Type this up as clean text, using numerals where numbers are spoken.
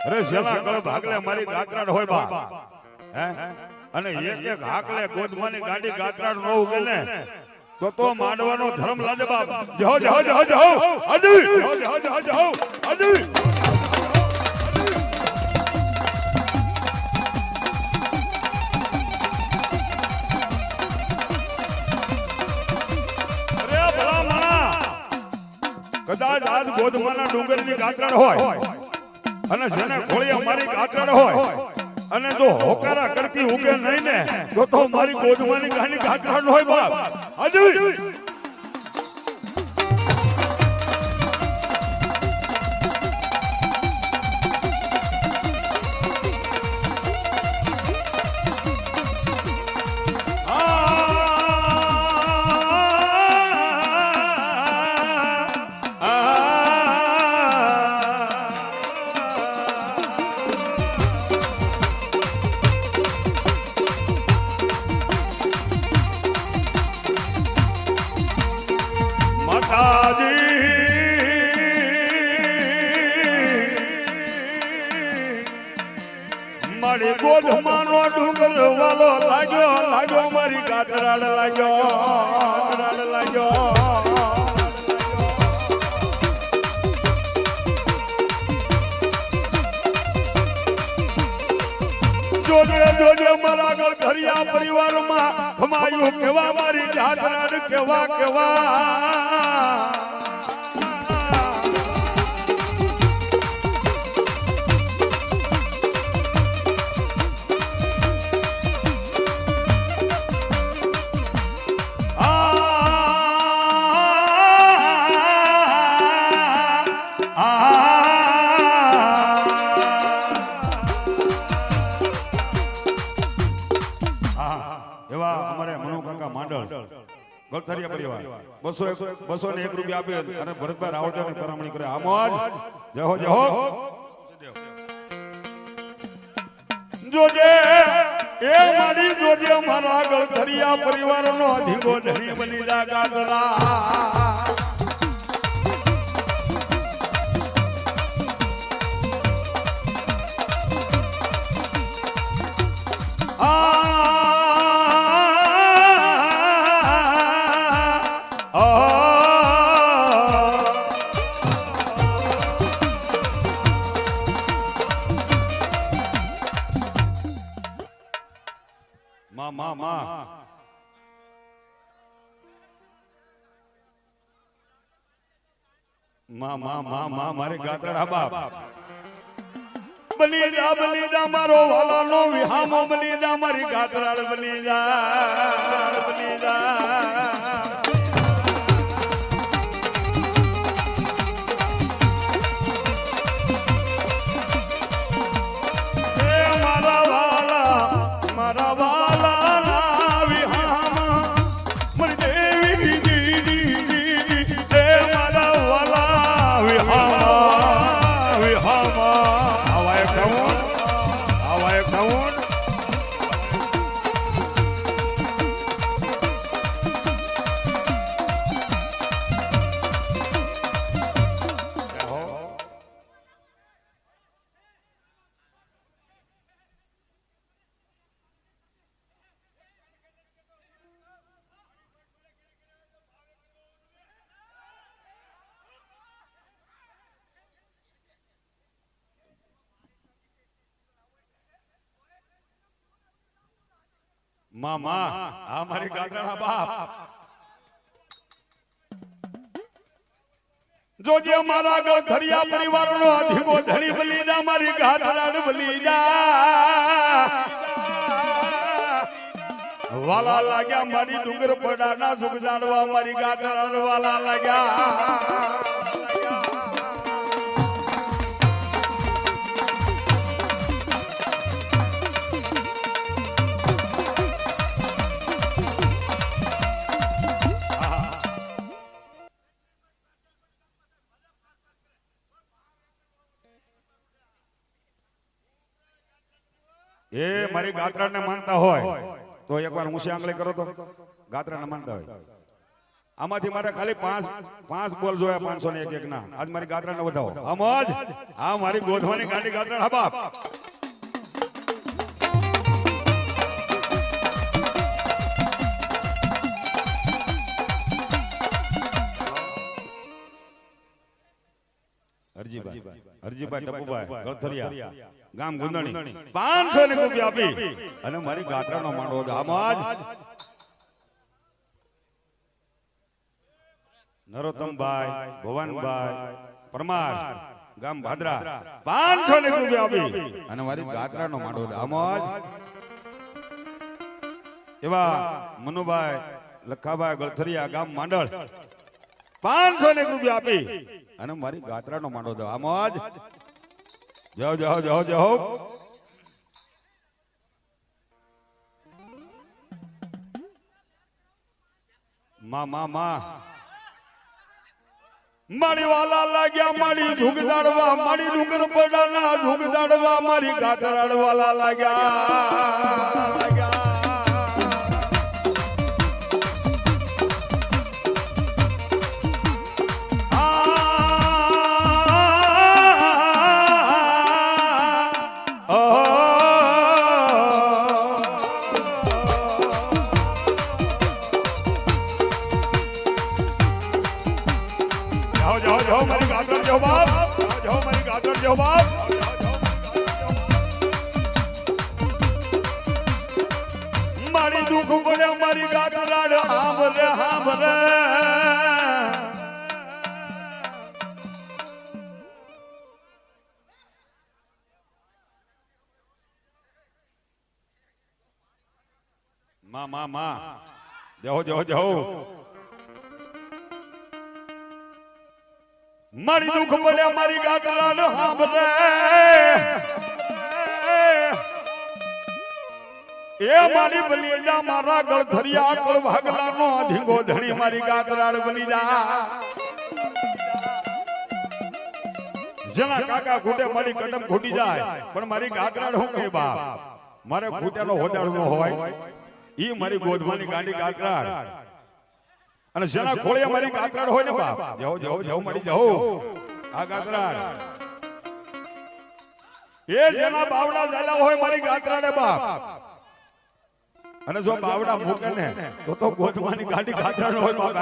અરે જેના કળ ભાગલે મારી ગાત્રાડ હોય બા હે અને એક એક હાકલે ગોદમાની ગાડી ગાત્રાડ નો ઉગે ને તો માંડવાનો ધર્મ લાજે બાપ જહો જહો જહો જહો અડી જહો જહો જહો જહો અડી અરે ભલા માણા કદાચ આજ ગોદમાના ડુંગરની ગાત્રાડ હોય અને જેને ખોળિયા મારી ગાત્રાડ હોય અને જો હોકારા કરતી ઉગે નહીં ને તો મારી ગોદમાની ગાની ગાત્રાડ હોય બાપ અડી મારી ગોદમાનો ડુંગર વાલો લાગ્યો લાગ્યો મારી ગાત્રાડ લાગ્યો જોજે જોજે મારા આગળ ઘરિયા પરિવારમાં હમાયું કેવા મારી ગાત્રાડ કેવા ગલથરિયા પરિવાર 201 રૂપિયા આપે અને ભરતભાઈ રાવળદેવની કરામણી કરે આમોજ જહો જહો જોજે એ મારી જોજે મારા ગલથરિયા પરિવારનો ધીંગો ધણી બની જા ગાગરા મારી ગાત્રાડ બાપ બની જા મારો વાલાનો વિહામો બની જા મારી ગાત્રાડ બની જા આ મારી ગાત્રાડ બાપ જોજે મારા ગલથરિયા પરિવારનો ધીંગો ધણી બની જા મારી ગાત્રાડ બની જા વાલા લાગ્યા મારી ડુંગર પડાના સુખ જાણવા મારી ગાત્રાડ વાલા લાગ્યા એ મારી ગાત્રાડને માનતા હોય તો એકવાર ઊંચી આંગળી કરો તો ગાત્રાડને માનતા હોય આમાંથી મારે ખાલી પાંચ બોલ જોયા 501 ના. આજ મારી ગાત્રાને વધાવો. આમ જ આ મારી ગોધવાની ગાંડી ગાત્રા. હા બાપ હરજીભાઈ ટપુભાઈ ગળથરિયા ગામ ગુંદણી 500 રૂપિયા આપી અને મારી ગાત્રાનો માંડવો હતો. આમ જ નરોત્તમભાઈ ભવનભાઈ પરમાર ગામ ભાદરા 500 રૂપિયા આપી અને મારી ગાત્રાનો માંડવો હતો. આમ જ એવા મનુભાઈ લખાભાઈ ગળથરિયા ગામ માંડળ 500 રૂપિયા આપી અને મારી ગાત્રાનો માંડવો દો. આમ જ જાઓ જાઓ જાઓ જાઓ. માં મારી વાલા લાગ્યા મારી ઝુગ જાડવા મારી ડુંગર પડાના ઝુગ જાડવા મારી ગાત્રાડ વાલા લાગ્યા. જાઓ મારી ગાત્રા જાઓ બાપ. જાઓ મારી ગાત્રા જાઓ બાપ. મારી દુઃખ પડે મારી ગાત્રાડ હાંભરે હાંભરે. માં જાઓ જાઓ જાઓ. મારી દુઃખ પડે મારી ગાત્રાને સાંભળે. એ મારી બલિયા મારા ગળધરિયા કળ ભાગલાનો ધીંગો ધણી મારી ગાત્રાડ બની જા. જેના કાકા ઘૂંટે મારી કદમ ઘૂટી જાય પણ મારી ગાત્રાડ હું કહે બાપ મારે ઘૂંટાનો હોદાળ ન હોય. ઈ મારી ગોધવાની ગાંડી ગાત્રાડ અને જેના ખોળે મારી ગાત્રાડ હોય ને બાપ જાઓ જાઓ જાઓ મળી જાઓ. આ ગાત્રાડ એ જેના બાવડા ઝાલા હોય મારી ગાત્રાડે બાપ અને જો બાવડા મૂકે ને તો ગોધવાની ગાંડી ગાત્રાડ હોય બાપ.